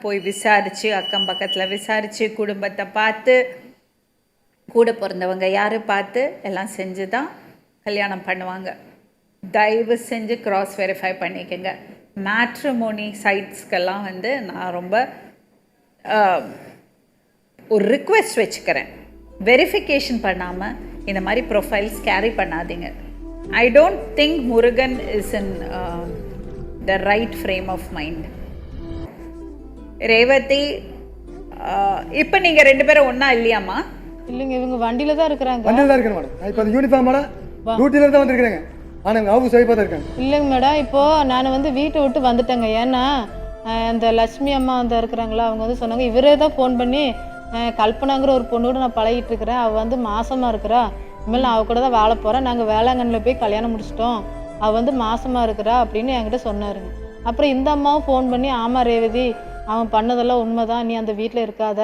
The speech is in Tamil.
போய் விசாரித்து அக்கம் பக்கத்தில் விசாரித்து குடும்பத்தை பார்த்து கூட பிறந்தவங்க யார் பார்த்து எல்லாம் செஞ்சு தான் கல்யாணம் பண்ணுவாங்க. தயவு செஞ்சு க்ராஸ் வெரிஃபை பண்ணிக்கோங்க. மேட்ரிமோனி சைட்ஸ்க்கெல்லாம் நான் ரொம்ப ஒரு ரிக்வெஸ்ட் வச்சுக்கிறேன், வெரிஃபிகேஷன் பண்ணாமல் இந்த மாதிரி ப்ரொஃபைல்ஸ் கேரி பண்ணாதீங்க. I don't think Murugan is in the right frame of mind. Revathi, இப்போ நீங்கள் 2 பேரும் ஒன்றா இல்லையாம்மா? இல்லைங்க, இவங்க வண்டியில் தான் இருக்கிறாங்க. வண்டியில் தான் இருக்கிறேன் மேடம். இப்போ யூனிஃபார்மோட டியூட்டியில் தான் வந்திருக்கிறேங்க. ஆனால் ஹவுஸ் ஒய்ஃபாக தான் இருக்காங்க. இல்லைங்க மேடம், இப்போது நான் வீட்டை விட்டு வந்துட்டேங்க. ஏன்னா இந்த லட்சுமி அம்மா இருக்கிறாங்களா, அவங்க சொன்னாங்க இவரே தான் ஃபோன் பண்ணி கல்பனாங்கிற ஒரு பொண்ணோடு நான் பழகிட்டு இருக்கிறேன், அவள் மாசமாக இருக்கிறா, இனிமேல் நான் அவள் கூட தான் வாழ போகிறேன், நாங்கள் வேளாங்கண்ணில் போய் கல்யாணம் முடிச்சிட்டோம், அவள் மாசமாக இருக்கிறா அப்படின்னு என்கிட்ட சொன்னாருங்க. அப்புறம் இந்த அம்மாவும் ஃபோன் பண்ணி ஆமாம் ரேவதி, அவன் பண்ணதெல்லாம் உண்மைதான், நீ அந்த வீட்டில் இருக்காத,